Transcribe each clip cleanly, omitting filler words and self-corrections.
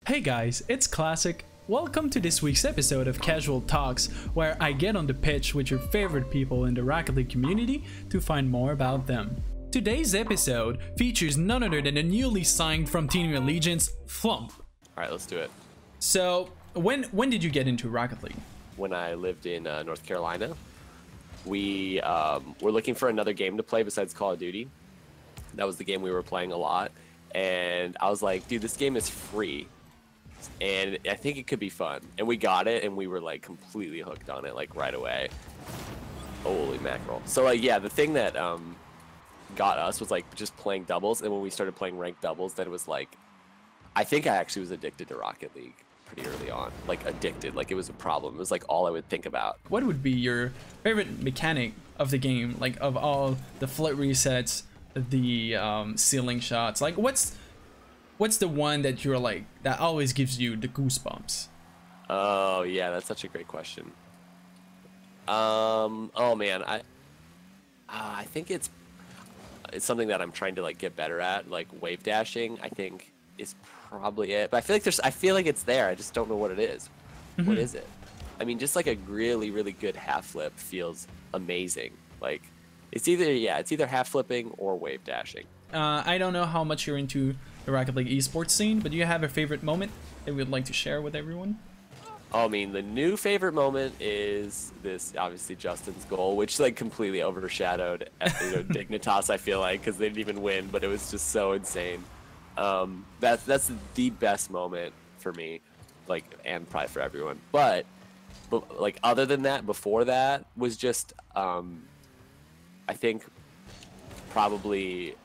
Hey guys, it's Classic. Welcome to this week's episode of Casual Talks, where I get on the pitch with your favorite people in the Rocket League community to find more about them. Today's episode features none other than the newly signed from Team Allegiance FLuuMP. Alright, let's do it. So, when did you get into Rocket League? When I lived in North Carolina, we were looking for another game to play besides Call of Duty. That was the game we were playing a lot. And I was like, dude, this game is free. And I think it could be fun. And we got it, and we were like completely hooked on it like right away. Holy mackerel. So like, yeah, the thing that got us was like just playing doubles. And when we started playing ranked doubles, then it was like, I think I actually was addicted to Rocket League pretty early on. Like addicted, like it was a problem. It was like all I would think about. What would be your favorite mechanic of the game? Like of all the flit resets, the ceiling shots, like what's the one that you're like that always gives you the goosebumps? Oh yeah, that's such a great question. Oh man, I think it's something that I'm trying to like get better at, like wave dashing. I think is probably it, but I feel like it's there. I just don't know what it is. What is it? I mean, just like a really good half flip feels amazing. Like it's either half flipping or wave dashing. I don't know how much you're into the Rocket League esports scene, but do you have a favorite moment that you would like to share with everyone? Oh, I mean, the new favorite moment is this, obviously, Justin's goal, which like completely overshadowed Dignitas, I feel like, because they didn't even win, but it was just so insane. That's the best moment for me, like, and probably for everyone. But like, other than that, before that was just, I think, probably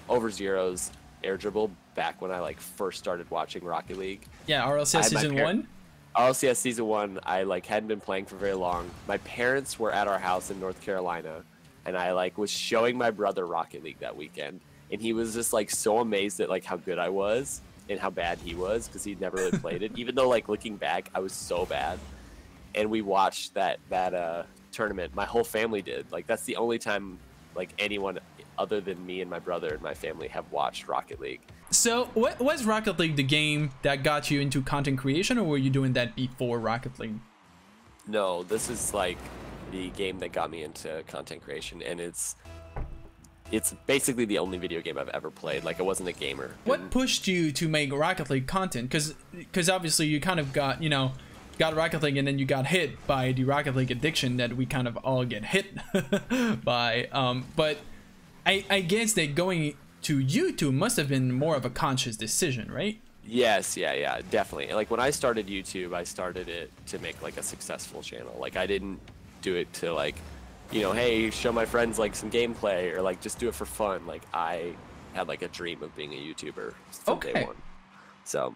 Over Zero's air dribble back when I like first started watching Rocket League. Yeah, RLCS season 1. RLCS season 1, I like hadn't been playing for very long. My parents were at our house in North Carolina, and I like was showing my brother Rocket League that weekend, and he was just like so amazed at like how good I was and how bad he was because he'd never really played it. Even though like looking back, I was so bad. And we watched that tournament. My whole family did. Like that's the only time like anyone other than me and my brother and my family have watched Rocket League. So was Rocket League the game that got you into content creation, or were you doing that before Rocket League? No, this is like the game that got me into content creation, and it's basically the only video game I've ever played. Like I wasn't a gamer. What pushed you to make Rocket League content? Because obviously you kind of got Rocket League, and then you got hit by the Rocket League addiction that we kind of all get hit by. But I guess that going to YouTube must have been more of a conscious decision, right? Yes, yeah, definitely. Like when I started YouTube, I started it to make like a successful channel. Like I didn't do it to like, hey, show my friends like some gameplay or like just do it for fun. Like I had like a dream of being a YouTuber from day one. So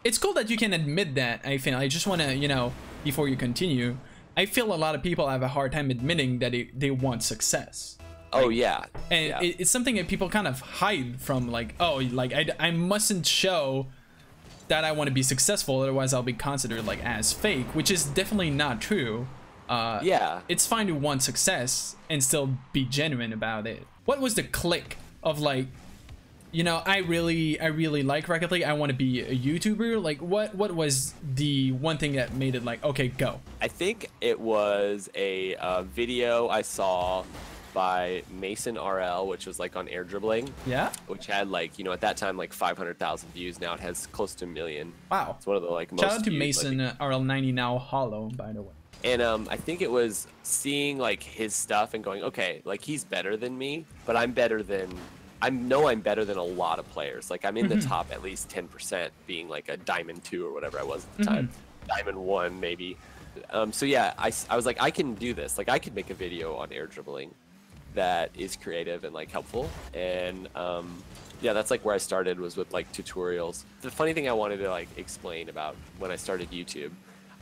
it's cool that you can admit that. I feel I just want to, before you continue, I feel a lot of people have a hard time admitting that they want success. Oh yeah, and yeah. It's something that people kind of hide from, like, oh, like I mustn't show that I want to be successful, otherwise I'll be considered like as fake, which is definitely not true. Yeah, it's fine to want success and still be genuine about it. What was the click of like, I really like Rocket League, I want to be a YouTuber? Like what was the one thing that made it like, okay, go? I think it was a video I saw by Mason RL, which was like on air dribbling. Yeah. Which had like, at that time like 500,000 views. Now it has close to 1 million. Wow. It's one of the like most shout out to views, Mason like, RL90 now hollow, by the way. And I think it was seeing like his stuff and going, okay, like he's better than me, but I'm better than I'm better than a lot of players. Like I'm in the top at least 10%, being like a Diamond 2 or whatever I was at the time. Diamond 1 maybe. So yeah, I was like, I can do this. Like I could make a video on air dribbling that is creative and like helpful. And yeah, that's like where I started, was with like tutorials. The funny thing I wanted to like explain about when I started YouTube,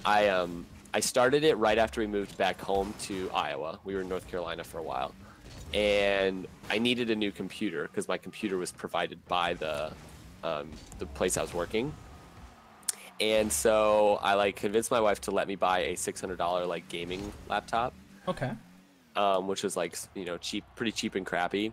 I started it right after we moved back home to Iowa. We were in North Carolina for a while, and I needed a new computer because my computer was provided by the place I was working. And so I like convinced my wife to let me buy a $600 like gaming laptop. Okay. Which was like, cheap, pretty cheap and crappy.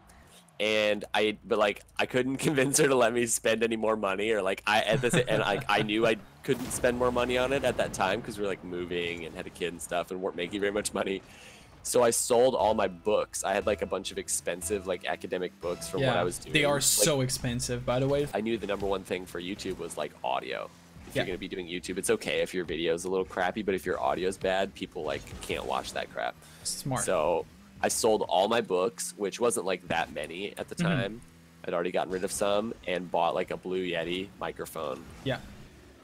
And but like I couldn't convince her to let me spend any more money, or like I knew I couldn't spend more money on it at that time because we were like moving and had a kid and stuff and weren't making very much money. So I sold all my books. I had like a bunch of expensive like academic books from what I was doing. They are so expensive, by the way. I knew the #1 thing for YouTube was like audio. If you're gonna be doing YouTube, it's okay if your video is a little crappy, but if your audio is bad, people like can't watch that crap. Smart. So I sold all my books, which wasn't like that many at the time. I'd already gotten rid of some and bought like a Blue Yeti microphone. Yeah.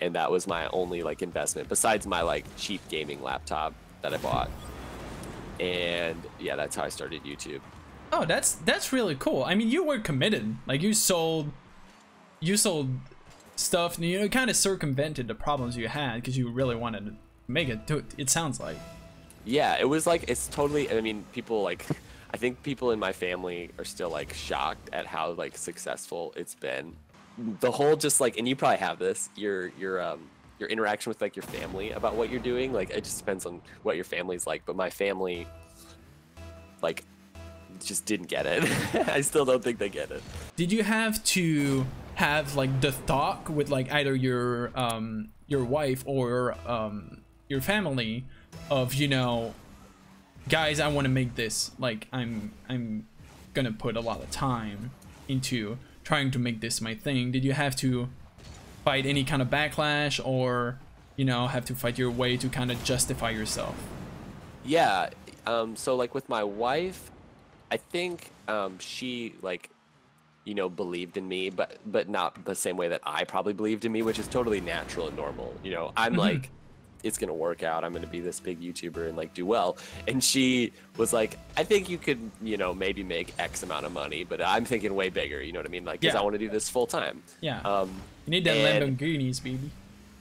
And that was my only like investment besides my like cheap gaming laptop that I bought. And yeah, that's how I started YouTube. Oh, that's really cool. I mean, you were committed. Like you sold stuff, and you kind of circumvented the problems you had because you really wanted to make it. It sounds like. Yeah, it was like, it's totally, I mean, people like, I think people in my family are still like shocked at how like successful it's been. The whole just like, and you probably have this, your interaction with like your family about what you're doing, like it just depends on what your family's like, but my family like just didn't get it. I still don't think they get it. Did you have to have like the talk with like either your wife or your family of, you know, guys, I want to make this, like I'm gonna put a lot of time into trying to make this my thing? Did you have to fight any kind of backlash, or, you know, have to fight your way to kind of justify yourself? Yeah, so like with my wife, I think she like, you know, believed in me, but not the same way that I probably believed in me, which is totally natural and normal. You know, I'm like, it's gonna work out, I'm gonna be this big YouTuber and like do well. And she was like, I think you could, you know, maybe make X amount of money, but I'm thinking way bigger, you know what I mean? Like, because I want to do this full time. Yeah. You need that Lamborghinis, baby.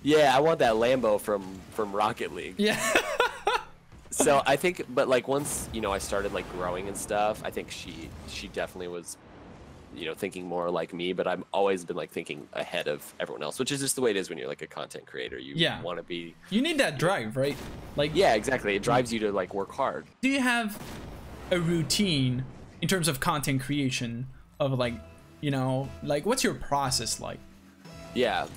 Yeah, I want that Lambo from Rocket League. Yeah. So I think, but like once, you know, I started like growing and stuff, I think she definitely was, you know, thinking more like me, but I've always been like thinking ahead of everyone else, which is just the way it is when you're like a content creator. You want to be, you need that drive, right? Like, yeah, exactly. It drives you to like work hard. Do you have a routine in terms of content creation of like, you know, like what's your process like? Yeah.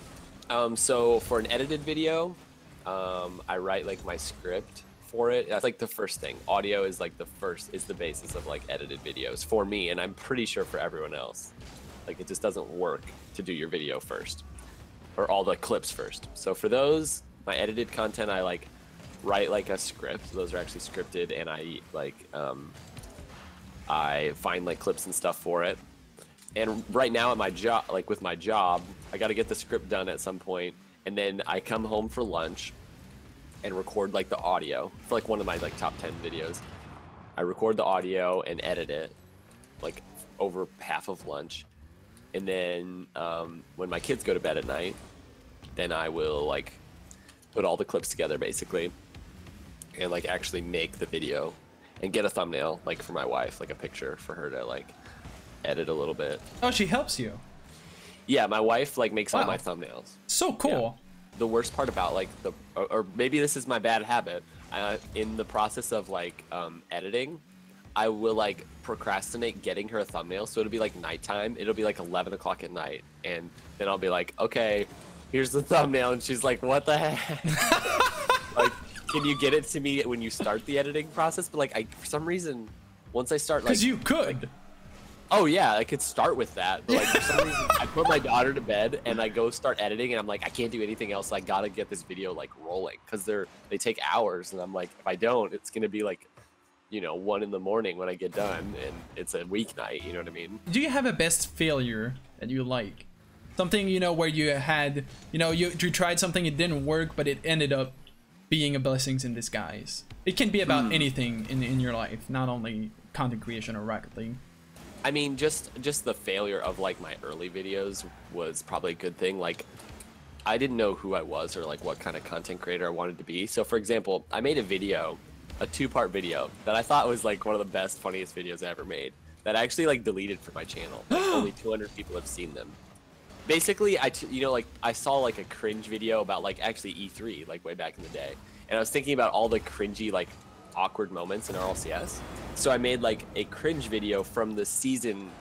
So for an edited video, I write like my script for it. That's like the first thing. Audio is like the basis of like edited videos for me, and I'm pretty sure for everyone else. Like it just doesn't work to do your video first or all the clips first. So for those, my edited content, I like write like a script. Those are actually scripted, and I like I find like clips and stuff for it. And right now at my job, like with my job, I got to get the script done at some point, and then I come home for lunch and record like the audio for like one of my like top 10 videos. I record the audio and edit it like over half of lunch. And then when my kids go to bed at night, then I will like put all the clips together basically and like actually make the video and get a thumbnail like for my wife, like a picture for her to like edit a little bit. Oh, she helps you? Yeah, my wife like makes all my thumbnails. So cool. Yeah. The worst part about like or maybe this is my bad habit, in the process of like editing, I will like procrastinate getting her a thumbnail. So it'll be like nighttime. It'll be like 11 o'clock at night. And then I'll be like, okay, here's the thumbnail. And she's like, what the heck? Like, can you get it to me when you start the editing process? But like, for some reason, once I start like. Because you could. Like, oh yeah, I could start with that, but like for some reason I put my daughter to bed and I go start editing and I'm like, I can't do anything else. I gotta get this video like rolling because they take hours, and I'm like, if I don't, it's gonna be like, you know, 1 in the morning when I get done, and it's a weeknight. You know what I mean? Do you have a best failure that you like? Something, you know, where you had, you know, you tried something, it didn't work, but it ended up being a blessings in disguise. It can be about anything in your life, not only content creation or Rocket League. I mean, just the failure of like my early videos was probably a good thing. Like, I didn't know who I was or like what kind of content creator I wanted to be. So for example, I made a video, a 2-part video that I thought was like one of the best, funniest videos I ever made, that I actually like deleted from my channel. Like, only 200 people have seen them. Basically, you know, like I saw like a cringe video about like actually E3, like way back in the day. And I was thinking about all the cringy, like awkward moments in RLCS. So I made like a cringe video from the season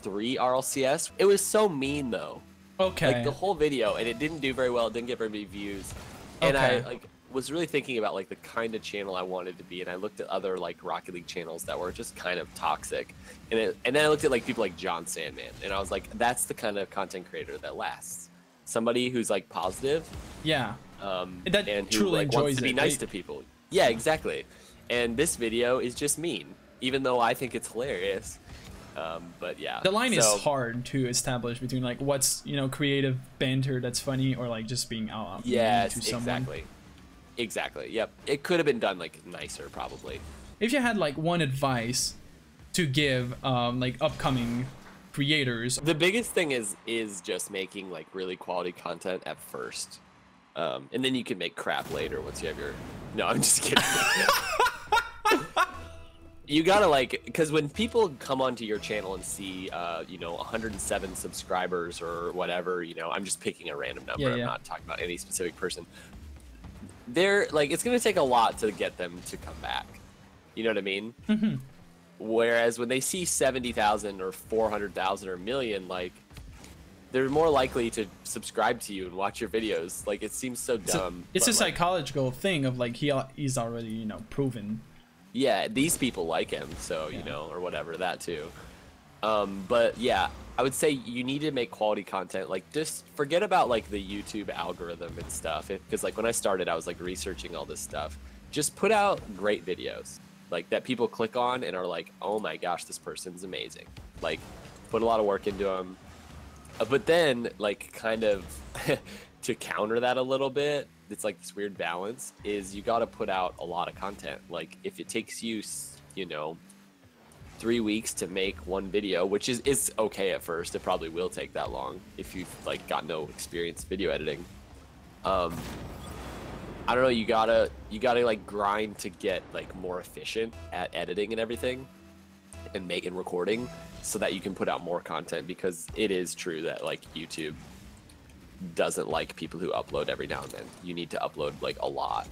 3 RLCS. It was so mean though. Okay. Like the whole video, and it didn't do very well. It didn't get very many views. And I like was really thinking about like the kind of channel I wanted to be, and I looked at other like Rocket League channels that were just kind of toxic. And then I looked at like people like John Sandman, and I was like, that's the kind of content creator that lasts. Somebody who's like positive. Yeah. That and who truly like enjoys wants to be it, nice right? to people. Yeah, exactly. And this video is just mean, even though I think it's hilarious. But yeah, the line is hard to establish between like what's, you know, creative banter that's funny, or like just being out yes, to someone. Exactly. Yep. It could have been done like nicer, probably. If you had like one advice to give like upcoming creators, the biggest thing is just making like really quality content at first, and then you can make crap later once you have your. No, I'm just kidding. You gotta like, because when people come onto your channel and see, you know, 107 subscribers or whatever, you know, I'm just picking a random number. Yeah, I'm yeah. not talking about any specific person. They're like, it's gonna take a lot to get them to come back. You know what I mean? Mm-hmm. Whereas when they see 70,000 or 400,000 or a million, like, they're more likely to subscribe to you and watch your videos. Like, it seems so dumb. It's a like, psychological thing of like he's already, you know, proven. yeah, these people like him, so you know, or whatever, that too. But yeah, I would say you need to make quality content. Like, just forget about like the YouTube algorithm and stuff, because like when I started, I was like researching all this stuff. Just put out great videos, like that people click on and are like, oh my gosh, this person's amazing. Like, put a lot of work into them. But then, like, kind of to counter that a little bit, it's like this weird balance, is you got to put out a lot of content. Like, if it takes you, you know, 3 weeks to make one video, which is okay at first, it probably will take that long if you've like got no experience video editing. I don't know, you gotta like grind to get like more efficient at editing and everything, and making recording, so that you can put out more content, because it is true that like YouTube doesn't like people who upload every now and then. You need to upload like a lot.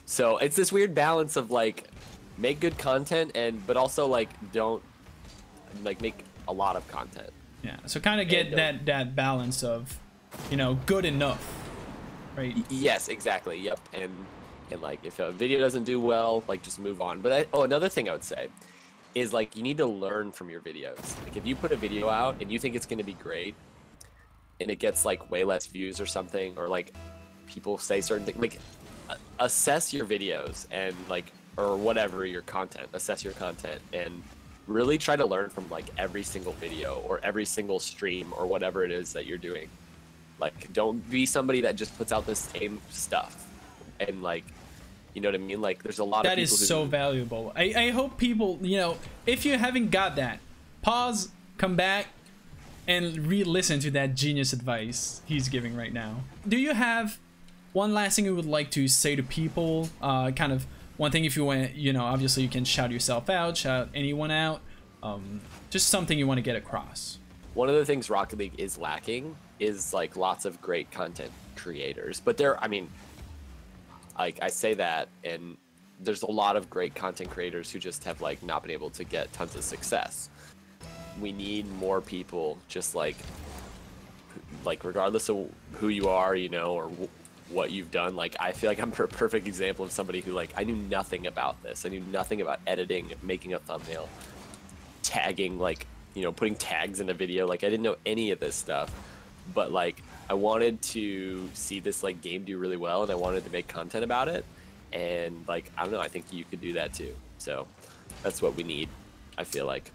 So it's this weird balance of like, make good content, but also like don't like make a lot of content. Yeah, so kind of get that balance of, you know, good enough, right? Yes, exactly. Yep. And like, if a video doesn't do well, like, just move on. But another thing I would say is like, you need to learn from your videos. Like, if you put a video out and you think it's going to be great, and it gets like way less views or something, or like people say certain things, like, assess your videos and like, or whatever, your content, assess your content, and really try to learn from like every single video or every single stream or whatever it is that you're doing. Like, don't be somebody that just puts out the same stuff. And like, you know what I mean? Like, there's a lot of people that is so valuable. I hope people, you know, if you haven't got that, pause, come back, and re-listen to that genius advice he's giving right now. Do you have one last thing you would like to say to people? Kind of one thing, if you want, you know, obviously you can shout yourself out, shout anyone out. Just something you want to get across. One of the things Rocket League is lacking is like lots of great content creators. But I mean, like, I say that, and there's a lot of great content creators who just have like not been able to get tons of success. We need more people, just like regardless of who you are, you know, or what you've done. Like, I feel like I'm a perfect example of somebody who, like, I knew nothing about this. I knew nothing about editing, making a thumbnail, tagging, like, you know, putting tags in a video. Like, I didn't know any of this stuff, but like, I wanted to see this like game do really well, and I wanted to make content about it. And like, I don't know, I think you could do that too. So that's what we need, I feel like.